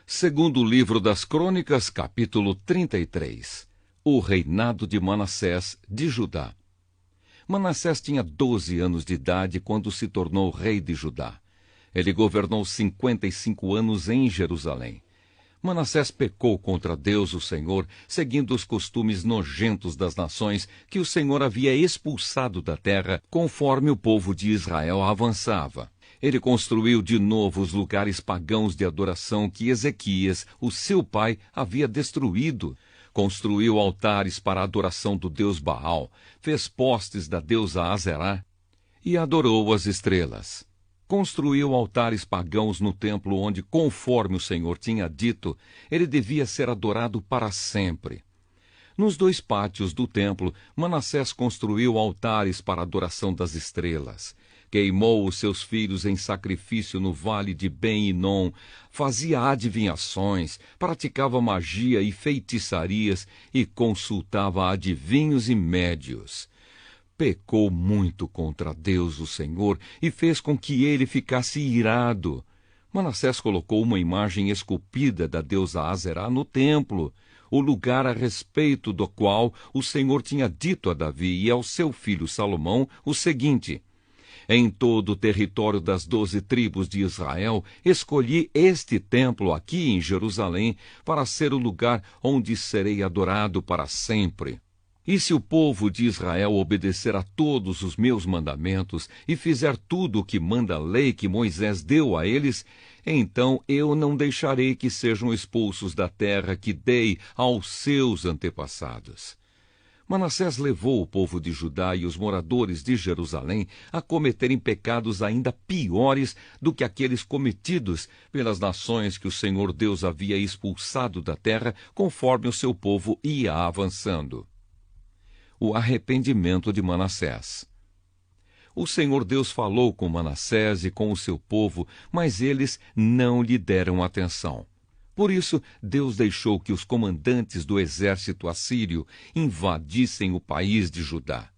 Segundo livro das Crônicas, capítulo 33. O reinado de Manassés de Judá. Manassés tinha 12 anos de idade quando se tornou rei de Judá. Ele governou 55 anos em Jerusalém. Manassés pecou contra Deus, o Senhor, seguindo os costumes nojentos das nações que o Senhor havia expulsado da terra conforme o povo de Israel avançava. Ele construiu de novo os lugares pagãos de adoração que Ezequias, o seu pai, havia destruído. Construiu altares para a adoração do deus Baal, fez postes da deusa Azerá e adorou as estrelas. Construiu altares pagãos no templo onde, conforme o Senhor tinha dito, ele devia ser adorado para sempre. Nos 2 pátios do templo, Manassés construiu altares para a adoração das estrelas. Queimou os seus filhos em sacrifício no vale de Ben-Hinom, fazia adivinhações, praticava magia e feitiçarias e consultava adivinhos e médios. Pecou muito contra Deus, o Senhor, e fez com que ele ficasse irado. Manassés colocou uma imagem esculpida da deusa Azerá no templo, o lugar a respeito do qual o Senhor tinha dito a Davi e ao seu filho Salomão o seguinte: em todo o território das 12 tribos de Israel, escolhi este templo aqui em Jerusalém para ser o lugar onde serei adorado para sempre. E se o povo de Israel obedecer a todos os meus mandamentos e fizer tudo o que manda a lei que Moisés deu a eles, então eu não deixarei que sejam expulsos da terra que dei aos seus antepassados. Manassés levou o povo de Judá e os moradores de Jerusalém a cometerem pecados ainda piores do que aqueles cometidos pelas nações que o Senhor Deus havia expulsado da terra conforme o seu povo ia avançando. O arrependimento de Manassés. O Senhor Deus falou com Manassés e com o seu povo, mas eles não lhe deram atenção. Por isso, Deus deixou que os comandantes do exército assírio invadissem o país de Judá.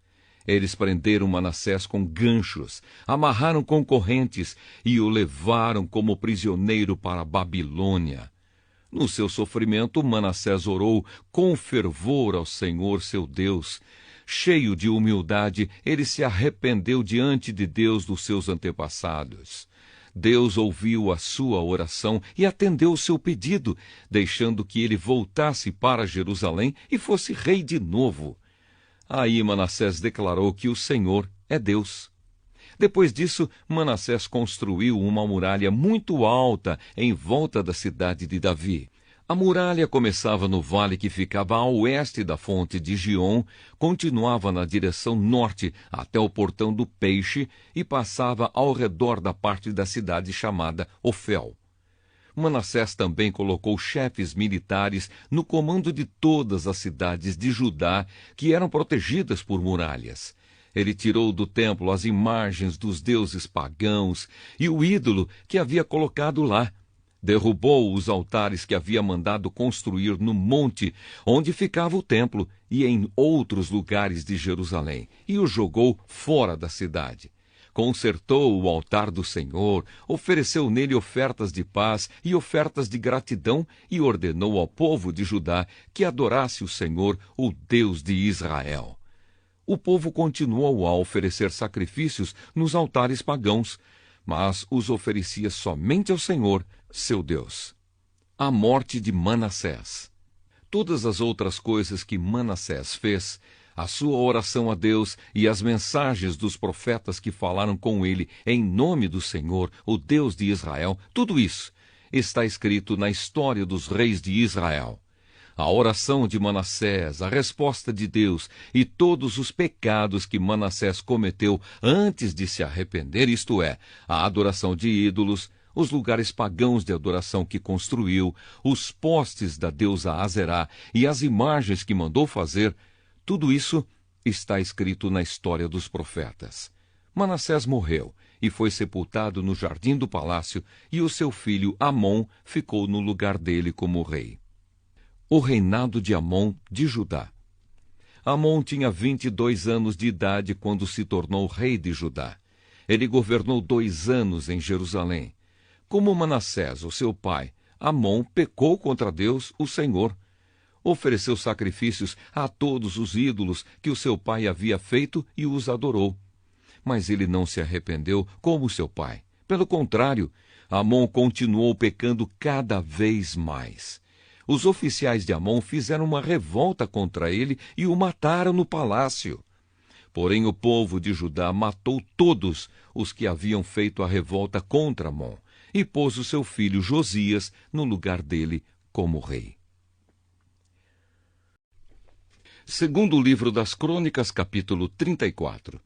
Eles prenderam Manassés com ganchos, amarraram com correntes e o levaram como prisioneiro para a Babilônia. No seu sofrimento, Manassés orou com fervor ao Senhor seu Deus. Cheio de humildade, ele se arrependeu diante de Deus dos seus antepassados. Deus ouviu a sua oração e atendeu o seu pedido, deixando que ele voltasse para Jerusalém e fosse rei de novo. Aí Manassés declarou que o Senhor é Deus. Depois disso, Manassés construiu uma muralha muito alta em volta da cidade de Davi. A muralha começava no vale que ficava a oeste da fonte de Giom, continuava na direção norte até o portão do Peixe e passava ao redor da parte da cidade chamada Ofel. Manassés também colocou chefes militares no comando de todas as cidades de Judá que eram protegidas por muralhas. Ele tirou do templo as imagens dos deuses pagãos e o ídolo que havia colocado lá. Derrubou os altares que havia mandado construir no monte onde ficava o templo e em outros lugares de Jerusalém, e o jogou fora da cidade. Consertou o altar do Senhor, ofereceu nele ofertas de paz e ofertas de gratidão e ordenou ao povo de Judá que adorasse o Senhor, o Deus de Israel. O povo continuou a oferecer sacrifícios nos altares pagãos, mas os oferecia somente ao Senhor, seu Deus. A morte de Manassés. Todas as outras coisas que Manassés fez, a sua oração a Deus e as mensagens dos profetas que falaram com ele em nome do Senhor, o Deus de Israel, tudo isso está escrito na história dos reis de Israel. A oração de Manassés, a resposta de Deus e todos os pecados que Manassés cometeu antes de se arrepender, isto é, a adoração de ídolos, os lugares pagãos de adoração que construiu, os postes da deusa Azerá e as imagens que mandou fazer, tudo isso está escrito na história dos profetas. Manassés morreu e foi sepultado no jardim do palácio, e o seu filho Amon ficou no lugar dele como rei. O reinado de Amon de Judá. Amon tinha 22 anos de idade quando se tornou rei de Judá. Ele governou 2 anos em Jerusalém. Como Manassés, o seu pai, Amon pecou contra Deus, o Senhor. Ofereceu sacrifícios a todos os ídolos que o seu pai havia feito e os adorou. Mas ele não se arrependeu como seu pai. Pelo contrário, Amon continuou pecando cada vez mais. Os oficiais de Amon fizeram uma revolta contra ele e o mataram no palácio. Porém, o povo de Judá matou todos os que haviam feito a revolta contra Amon e pôs o seu filho Josias no lugar dele como rei. Segundo livro das Crônicas, capítulo 34.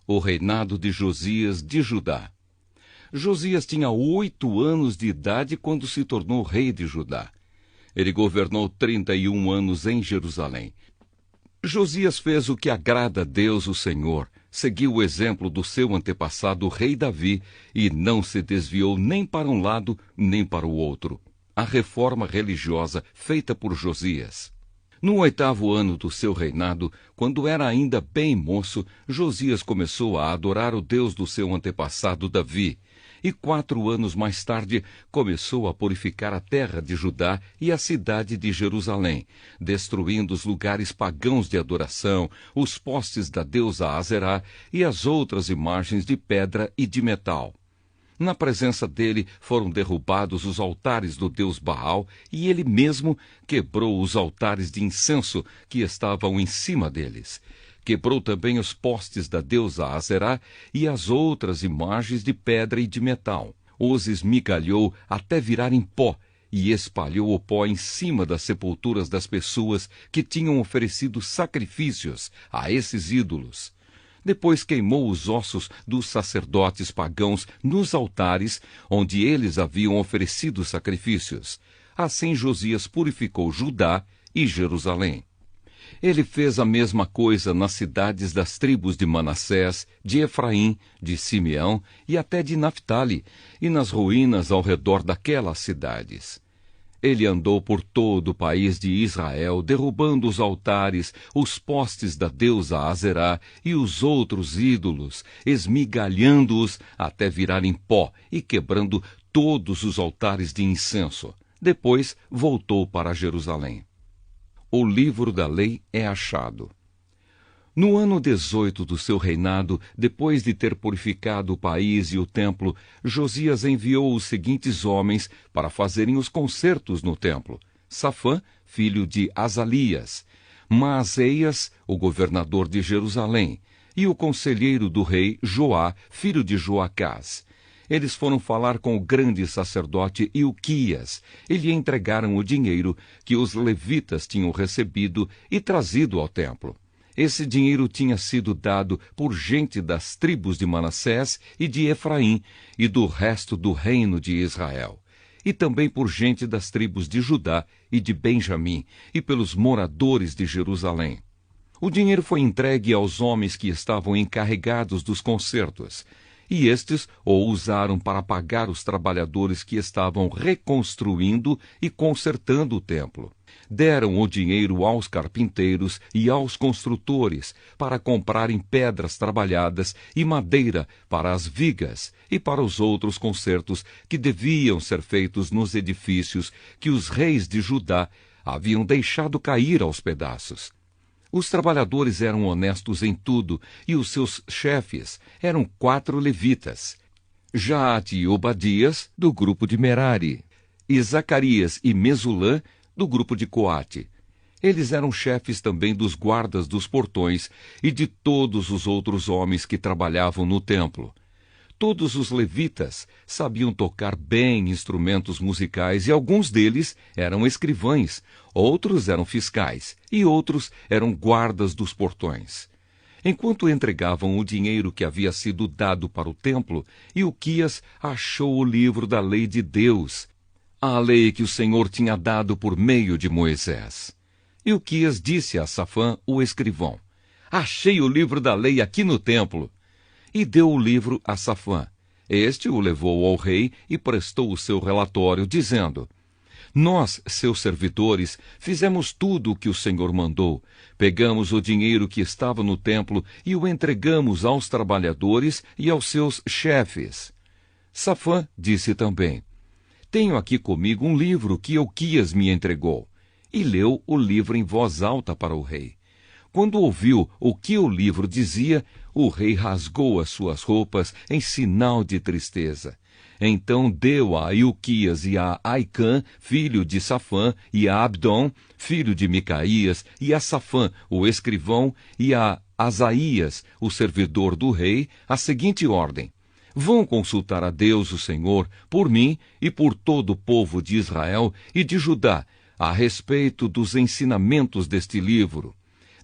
O reinado de Josias de Judá. Josias tinha 8 anos de idade quando se tornou rei de Judá. Ele governou 31 anos em Jerusalém. Josias fez o que agrada a Deus, o Senhor, seguiu o exemplo do seu antepassado, o rei Davi, e não se desviou nem para um lado nem para o outro. A reforma religiosa feita por Josias. No 8º ano do seu reinado, quando era ainda bem moço, Josias começou a adorar o Deus do seu antepassado Davi. E 4 anos mais tarde, começou a purificar a terra de Judá e a cidade de Jerusalém, destruindo os lugares pagãos de adoração, os postes da deusa Aserá e as outras imagens de pedra e de metal. Na presença dele foram derrubados os altares do deus Baal e ele mesmo quebrou os altares de incenso que estavam em cima deles. Quebrou também os postes da deusa Aserá e as outras imagens de pedra e de metal. Os esmigalhou até virarem pó e espalhou o pó em cima das sepulturas das pessoas que tinham oferecido sacrifícios a esses ídolos. Depois queimou os ossos dos sacerdotes pagãos nos altares onde eles haviam oferecido sacrifícios. Assim Josias purificou Judá e Jerusalém. Ele fez a mesma coisa nas cidades das tribos de Manassés, de Efraim, de Simeão e até de Naphtali, e nas ruínas ao redor daquelas cidades. Ele andou por todo o país de Israel, derrubando os altares, os postes da deusa Aserá e os outros ídolos, esmigalhando-os até virarem pó e quebrando todos os altares de incenso. Depois voltou para Jerusalém. O livro da lei é achado. No ano 18 do seu reinado, depois de ter purificado o país e o templo, Josias enviou os seguintes homens para fazerem os concertos no templo: Safã, filho de Azalias, Maaseias, o governador de Jerusalém, e o conselheiro do rei Joá, filho de Joacás. Eles foram falar com o grande sacerdote Ilquias e lhe entregaram o dinheiro que os levitas tinham recebido e trazido ao templo. Esse dinheiro tinha sido dado por gente das tribos de Manassés e de Efraim e do resto do reino de Israel, e também por gente das tribos de Judá e de Benjamim e pelos moradores de Jerusalém. O dinheiro foi entregue aos homens que estavam encarregados dos concertos, e estes o usaram para pagar os trabalhadores que estavam reconstruindo e consertando o templo. Deram o dinheiro aos carpinteiros e aos construtores para comprarem pedras trabalhadas e madeira para as vigas e para os outros concertos que deviam ser feitos nos edifícios que os reis de Judá haviam deixado cair aos pedaços. Os trabalhadores eram honestos em tudo, e os seus chefes eram 4 levitas: Jaate e Obadias, do grupo de Merari, e Zacarias e Mesulã, do grupo de Coate. Eles eram chefes também dos guardas dos portões e de todos os outros homens que trabalhavam no templo. Todos os levitas sabiam tocar bem instrumentos musicais e alguns deles eram escrivães, outros eram fiscais e outros eram guardas dos portões. Enquanto entregavam o dinheiro que havia sido dado para o templo, Ilquias achou o livro da lei de Deus, a lei que o Senhor tinha dado por meio de Moisés. Ilquias disse a Safã, o escrivão: "Achei o livro da lei aqui no templo." E deu o livro a Safã. Este o levou ao rei e prestou o seu relatório, dizendo: "Nós, seus servidores, fizemos tudo o que o Senhor mandou. Pegamos o dinheiro que estava no templo e o entregamos aos trabalhadores e aos seus chefes." Safã disse também: Tenho aqui comigo um livro que Ilquias me entregou. E leu o livro em voz alta para o rei. Quando ouviu o que o livro dizia, o rei rasgou as suas roupas em sinal de tristeza. Então deu a Ilquias e a Aicã, filho de Safã, e a Abdom, filho de Micaías, e a Safã, o escrivão, e a Asaías, o servidor do rei, a seguinte ordem: vão consultar a Deus, o Senhor, por mim e por todo o povo de Israel e de Judá, a respeito dos ensinamentos deste livro.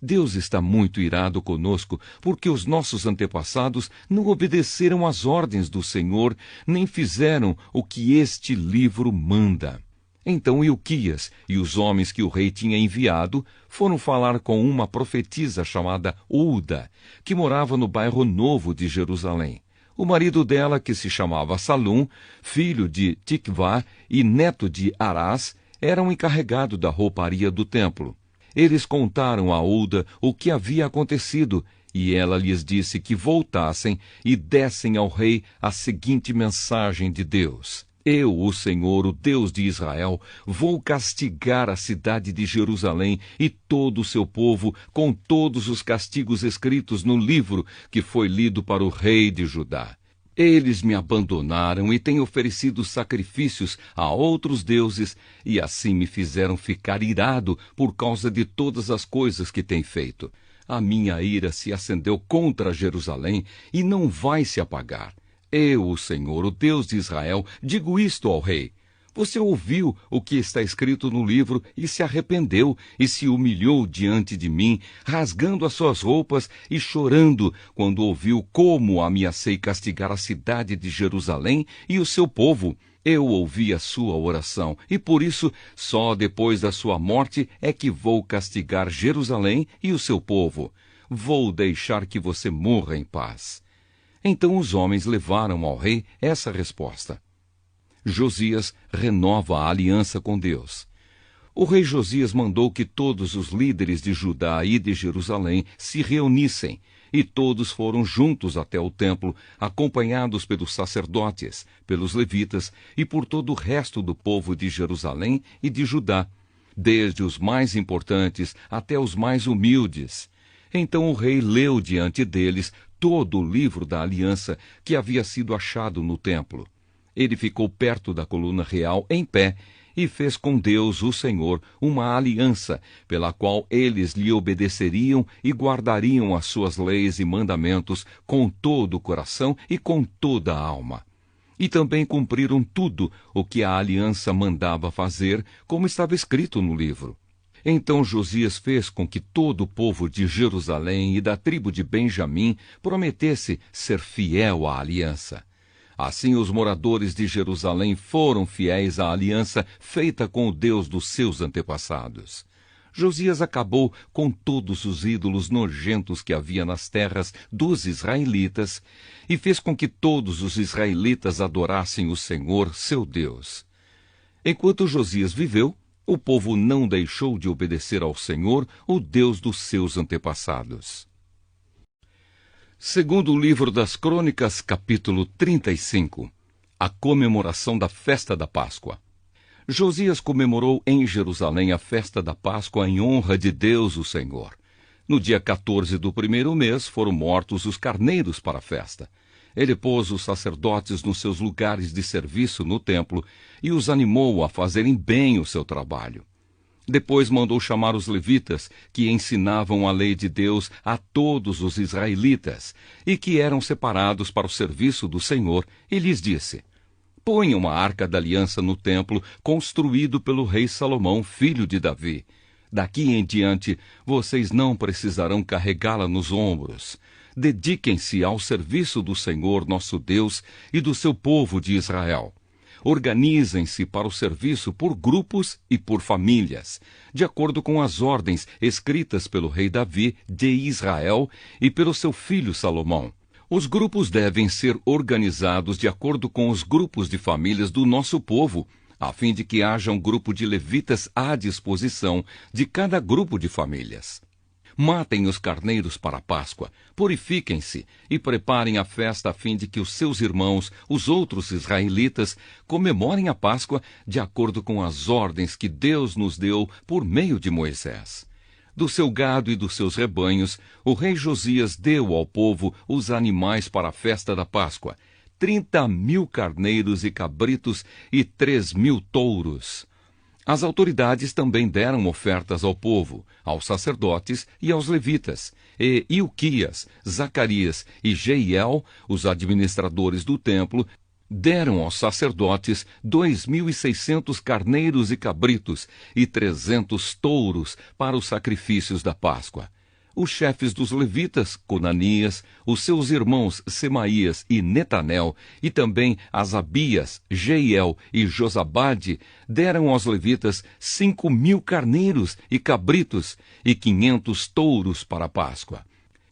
Deus está muito irado conosco, porque os nossos antepassados não obedeceram às ordens do Senhor, nem fizeram o que este livro manda. Então Ilquias e os homens que o rei tinha enviado foram falar com uma profetisa chamada Ulda, que morava no bairro Novo de Jerusalém. O marido dela, que se chamava Salum, filho de Tikvá e neto de Arás, era um encarregado da rouparia do templo. Eles contaram a Ulda o que havia acontecido, e ela lhes disse que voltassem e dessem ao rei a seguinte mensagem de Deus: eu, o Senhor, o Deus de Israel, vou castigar a cidade de Jerusalém e todo o seu povo com todos os castigos escritos no livro que foi lido para o rei de Judá. Eles me abandonaram e têm oferecido sacrifícios a outros deuses, e assim me fizeram ficar irado por causa de todas as coisas que têm feito. A minha ira se acendeu contra Jerusalém e não vai se apagar. Eu, o Senhor, o Deus de Israel, digo isto ao rei: você ouviu o que está escrito no livro e se arrependeu e se humilhou diante de mim, rasgando as suas roupas e chorando quando ouviu como ameacei castigar a cidade de Jerusalém e o seu povo. Eu ouvi a sua oração e, por isso, só depois da sua morte é que vou castigar Jerusalém e o seu povo. Vou deixar que você morra em paz. Então os homens levaram ao rei essa resposta. Josias renova a aliança com Deus. O rei Josias mandou que todos os líderes de Judá e de Jerusalém se reunissem, e todos foram juntos até o templo, acompanhados pelos sacerdotes, pelos levitas e por todo o resto do povo de Jerusalém e de Judá, desde os mais importantes até os mais humildes. Então o rei leu diante deles todo o livro da aliança que havia sido achado no templo. Ele ficou perto da coluna real em pé e fez com Deus, o Senhor, uma aliança, pela qual eles lhe obedeceriam e guardariam as suas leis e mandamentos com todo o coração e com toda a alma. E também cumpriram tudo o que a aliança mandava fazer, como estava escrito no livro. Então Josias fez com que todo o povo de Jerusalém e da tribo de Benjamim prometesse ser fiel à aliança. Assim os moradores de Jerusalém foram fiéis à aliança feita com o Deus dos seus antepassados. Josias acabou com todos os ídolos nojentos que havia nas terras dos israelitas e fez com que todos os israelitas adorassem o Senhor, seu Deus. Enquanto Josias viveu, o povo não deixou de obedecer ao Senhor, o Deus dos seus antepassados. Segundo o livro das Crônicas, capítulo 35, a comemoração da festa da Páscoa. Josias comemorou em Jerusalém a festa da Páscoa em honra de Deus, o Senhor. No dia 14 do primeiro mês foram mortos os carneiros para a festa. Ele pôs os sacerdotes nos seus lugares de serviço no templo e os animou a fazerem bem o seu trabalho. Depois mandou chamar os levitas, que ensinavam a lei de Deus a todos os israelitas, e que eram separados para o serviço do Senhor, e lhes disse: ponham a arca da aliança no templo, construído pelo rei Salomão, filho de Davi. Daqui em diante, vocês não precisarão carregá-la nos ombros. Dediquem-se ao serviço do Senhor nosso Deus e do seu povo de Israel. Organizem-se para o serviço por grupos e por famílias, de acordo com as ordens escritas pelo rei Davi de Israel e pelo seu filho Salomão. Os grupos devem ser organizados de acordo com os grupos de famílias do nosso povo, a fim de que haja um grupo de levitas à disposição de cada grupo de famílias. Matem os carneiros para a Páscoa, purifiquem-se e preparem a festa a fim de que os seus irmãos, os outros israelitas, comemorem a Páscoa de acordo com as ordens que Deus nos deu por meio de Moisés. Do seu gado e dos seus rebanhos, o rei Josias deu ao povo os animais para a festa da Páscoa, 30.000 carneiros e cabritos e 3.000 touros. As autoridades também deram ofertas ao povo, aos sacerdotes e aos levitas, e Ilquias, Zacarias e Jeiel, os administradores do templo, deram aos sacerdotes 2.600 carneiros e cabritos e 300 touros para os sacrifícios da Páscoa. Os chefes dos levitas, Conanias, os seus irmãos Semaías e Netanel, e também Asabias, Jeiel e Josabade, deram aos levitas 5.000 carneiros e cabritos e 500 touros para a Páscoa.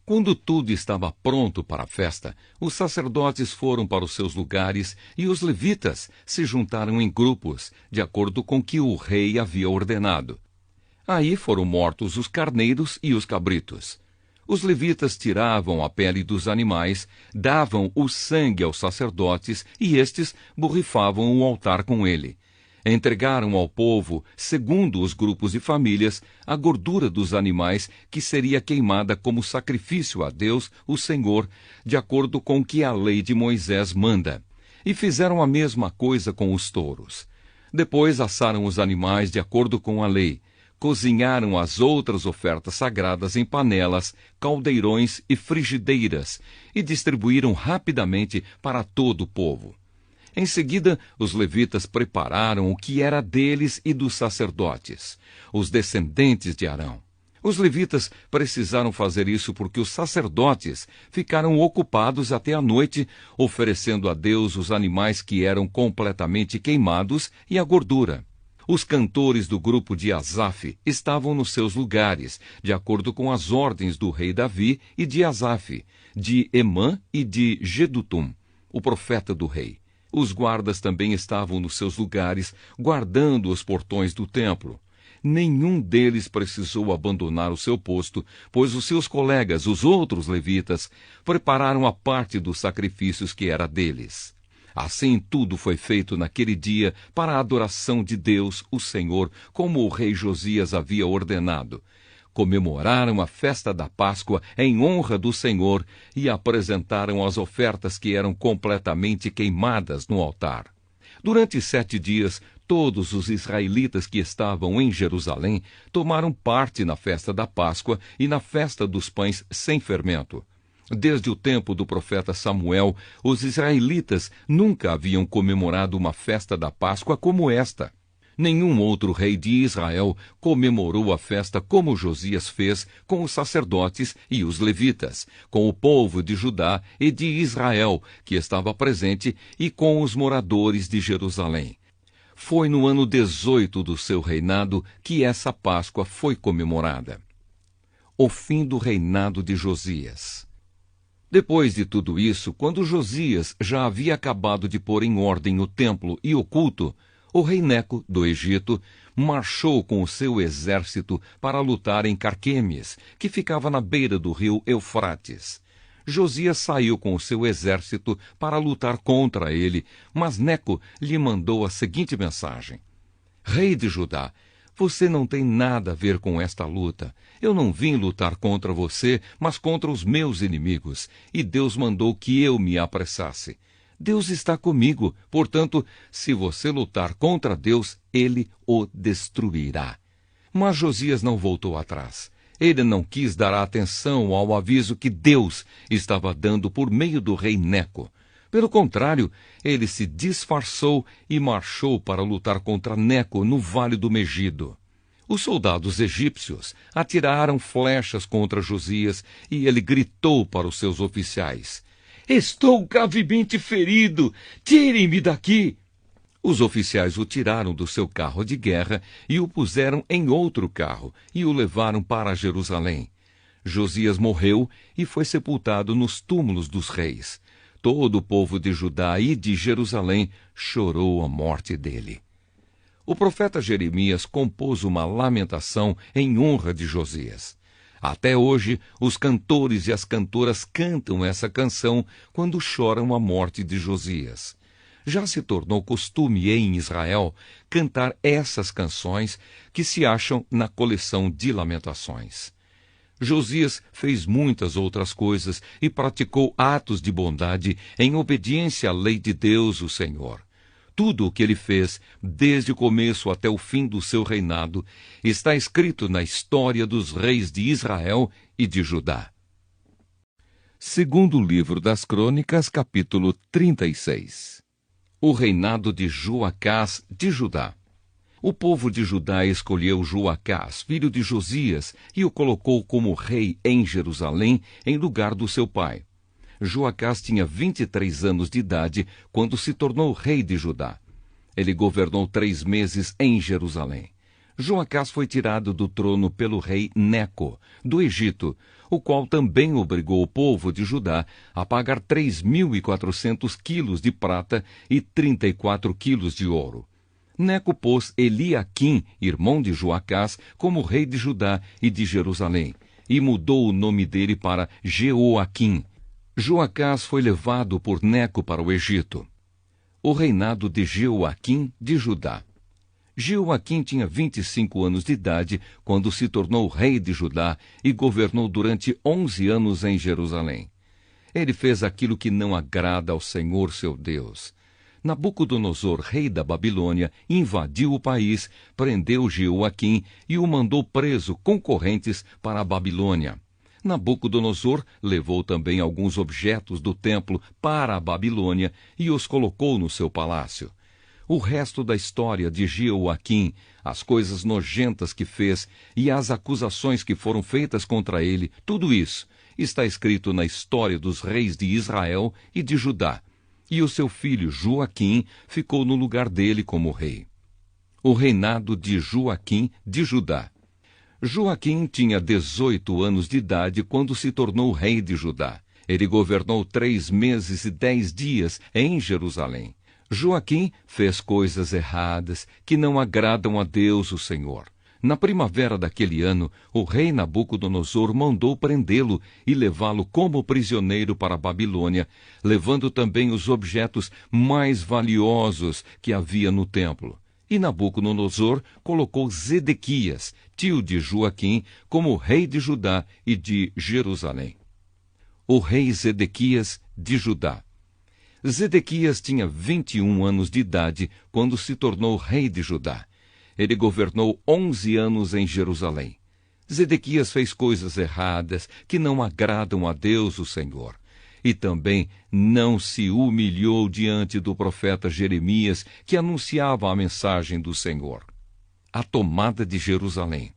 Quando tudo estava pronto para a festa, os sacerdotes foram para os seus lugares e os levitas se juntaram em grupos, de acordo com o que o rei havia ordenado. Aí foram mortos os carneiros e os cabritos. Os levitas tiravam a pele dos animais, davam o sangue aos sacerdotes e estes borrifavam o altar com ele. Entregaram ao povo, segundo os grupos e famílias, a gordura dos animais que seria queimada como sacrifício a Deus, o Senhor, de acordo com o que a lei de Moisés manda. E fizeram a mesma coisa com os touros. Depois assaram os animais de acordo com a lei. Cozinharam as outras ofertas sagradas em panelas, caldeirões e frigideiras e distribuíram rapidamente para todo o povo. Em seguida, os levitas prepararam o que era deles e dos sacerdotes, os descendentes de Arão. Os levitas precisaram fazer isso porque os sacerdotes ficaram ocupados até a noite, oferecendo a Deus os animais que eram completamente queimados e a gordura. Os cantores do grupo de Asaf estavam nos seus lugares, de acordo com as ordens do rei Davi e de Asaf, de Emã e de Gedutum, o profeta do rei. Os guardas também estavam nos seus lugares, guardando os portões do templo. Nenhum deles precisou abandonar o seu posto, pois os seus colegas, os outros levitas, prepararam a parte dos sacrifícios que era deles. Assim tudo foi feito naquele dia para a adoração de Deus, o Senhor, como o rei Josias havia ordenado. Comemoraram a festa da Páscoa em honra do Senhor e apresentaram as ofertas que eram completamente queimadas no altar. Durante 7 dias, todos os israelitas que estavam em Jerusalém tomaram parte na festa da Páscoa e na festa dos pães sem fermento. Desde o tempo do profeta Samuel, os israelitas nunca haviam comemorado uma festa da Páscoa como esta. Nenhum outro rei de Israel comemorou a festa como Josias fez com os sacerdotes e os levitas, com o povo de Judá e de Israel, que estava presente, e com os moradores de Jerusalém. Foi no ano 18 do seu reinado que essa Páscoa foi comemorada. O fim do reinado de Josias. Depois de tudo isso, quando Josias já havia acabado de pôr em ordem o templo e o culto, o rei Neco, do Egito, marchou com o seu exército para lutar em Carquemes, que ficava na beira do rio Eufrates. Josias saiu com o seu exército para lutar contra ele, mas Neco lhe mandou a seguinte mensagem: Rei de Judá, você não tem nada a ver com esta luta. Eu não vim lutar contra você, mas contra os meus inimigos, e Deus mandou que eu me apressasse. Deus está comigo, portanto, se você lutar contra Deus, ele o destruirá. Mas Josias não voltou atrás. Ele não quis dar atenção ao aviso que Deus estava dando por meio do rei Neco. Pelo contrário, ele se disfarçou e marchou para lutar contra Neco no Vale do Megido. Os soldados egípcios atiraram flechas contra Josias e ele gritou para os seus oficiais: Estou gravemente ferido! Tirem-me daqui! Os oficiais o tiraram do seu carro de guerra e o puseram em outro carro e o levaram para Jerusalém. Josias morreu e foi sepultado nos túmulos dos reis. Todo o povo de Judá e de Jerusalém chorou a morte dele. O profeta Jeremias compôs uma lamentação em honra de Josias. Até hoje, os cantores e as cantoras cantam essa canção quando choram a morte de Josias. Já se tornou costume em Israel cantar essas canções que se acham na coleção de Lamentações. Josias fez muitas outras coisas e praticou atos de bondade em obediência à lei de Deus, o Senhor. Tudo o que ele fez, desde o começo até o fim do seu reinado, está escrito na história dos reis de Israel e de Judá. Segundo livro das Crônicas, capítulo 36. O reinado de Joacás de Judá. O povo de Judá escolheu Joacás, filho de Josias, e o colocou como rei em Jerusalém, em lugar do seu pai. Joacás tinha 23 anos de idade quando se tornou rei de Judá. Ele governou 3 meses em Jerusalém. Joacás foi tirado do trono pelo rei Neco, do Egito, o qual também obrigou o povo de Judá a pagar 3.400 quilos de prata e 34 quilos de ouro. Neco pôs Eliaquim, irmão de Joacás, como rei de Judá e de Jerusalém, e mudou o nome dele para Jeoaquim. Joacás foi levado por Neco para o Egito. O reinado de Jeoaquim de Judá. Jeoaquim tinha 25 anos de idade quando se tornou rei de Judá e governou durante 11 anos em Jerusalém. Ele fez aquilo que não agrada ao Senhor seu Deus. Nabucodonosor, rei da Babilônia, invadiu o país, prendeu Jeoaquim e o mandou preso com correntes para a Babilônia. Nabucodonosor levou também alguns objetos do templo para a Babilônia e os colocou no seu palácio. O resto da história de Jeoaquim, as coisas nojentas que fez e as acusações que foram feitas contra ele, tudo isso está escrito na história dos reis de Israel e de Judá. E o seu filho Joaquim ficou no lugar dele como rei. O reinado de Joaquim de Judá. Joaquim tinha 18 anos de idade quando se tornou rei de Judá. Ele governou 3 meses e 10 dias em Jerusalém. Joaquim fez coisas erradas que não agradam a Deus, o Senhor. Na primavera daquele ano, o rei Nabucodonosor mandou prendê-lo e levá-lo como prisioneiro para a Babilônia, levando também os objetos mais valiosos que havia no templo. E Nabucodonosor colocou Zedequias, tio de Joaquim, como rei de Judá e de Jerusalém. O rei Zedequias de Judá. Zedequias tinha 21 anos de idade quando se tornou rei de Judá. Ele governou 11 anos em Jerusalém. Zedequias fez coisas erradas que não agradam a Deus, o Senhor. E também não se humilhou diante do profeta Jeremias, que anunciava a mensagem do Senhor. A tomada de Jerusalém.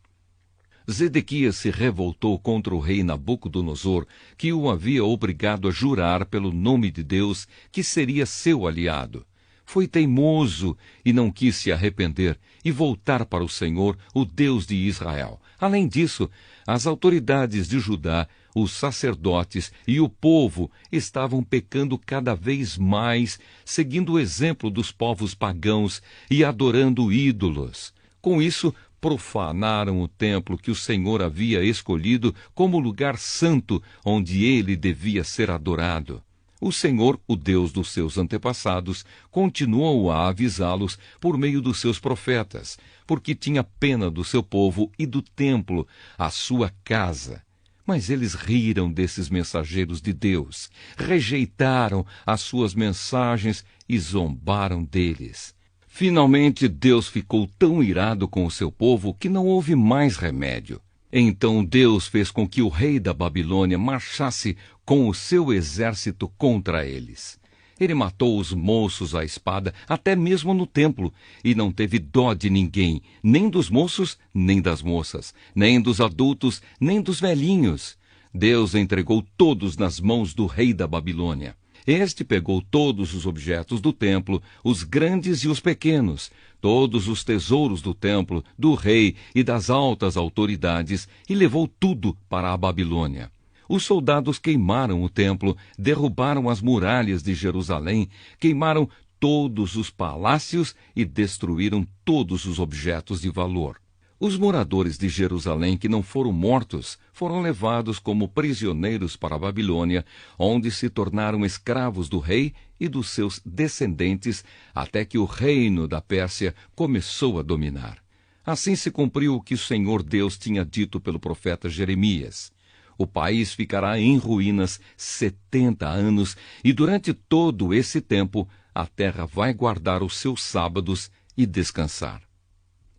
Zedequias se revoltou contra o rei Nabucodonosor, que o havia obrigado a jurar pelo nome de Deus que seria seu aliado. Foi teimoso e não quis se arrepender e voltar para o Senhor, o Deus de Israel. Além disso, as autoridades de Judá, os sacerdotes e o povo estavam pecando cada vez mais, seguindo o exemplo dos povos pagãos e adorando ídolos. Com isso, profanaram o templo que o Senhor havia escolhido como lugar santo onde ele devia ser adorado. O Senhor, o Deus dos seus antepassados, continuou a avisá-los por meio dos seus profetas, porque tinha pena do seu povo e do templo, a sua casa. Mas eles riram desses mensageiros de Deus, rejeitaram as suas mensagens e zombaram deles. Finalmente, Deus ficou tão irado com o seu povo que não houve mais remédio. Então Deus fez com que o rei da Babilônia marchasse com o seu exército contra eles. Ele matou os moços à espada, até mesmo no templo, e não teve dó de ninguém, nem dos moços, nem das moças, nem dos adultos, nem dos velhinhos. Deus entregou todos nas mãos do rei da Babilônia. Este pegou todos os objetos do templo, os grandes e os pequenos, todos os tesouros do templo, do rei e das altas autoridades, e levou tudo para a Babilônia. Os soldados queimaram o templo, derrubaram as muralhas de Jerusalém, queimaram todos os palácios e destruíram todos os objetos de valor. Os moradores de Jerusalém que não foram mortos foram levados como prisioneiros para a Babilônia, onde se tornaram escravos do rei e dos seus descendentes, até que o reino da Pérsia começou a dominar. Assim se cumpriu o que o Senhor Deus tinha dito pelo profeta Jeremias. O país ficará em ruínas 70 anos, e durante todo esse tempo a terra vai guardar os seus sábados e descansar.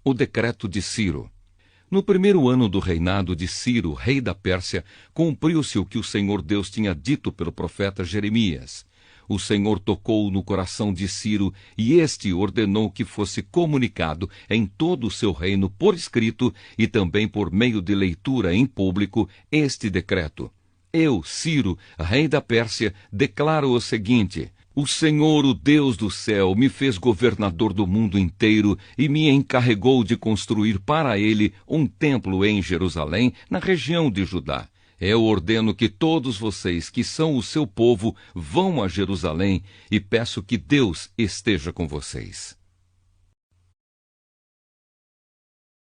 O decreto de Ciro. No primeiro ano do reinado de Ciro, rei da Pérsia, cumpriu-se o que o Senhor Deus tinha dito pelo profeta Jeremias. O Senhor tocou no coração de Ciro, e este ordenou que fosse comunicado em todo o seu reino por escrito e também por meio de leitura em público este decreto. Eu, Ciro, rei da Pérsia, declaro o seguinte: o Senhor, o Deus do céu, me fez governador do mundo inteiro e me encarregou de construir para ele um templo em Jerusalém, na região de Judá. Eu ordeno que todos vocês, que são o seu povo, vão a Jerusalém e peço que Deus esteja com vocês.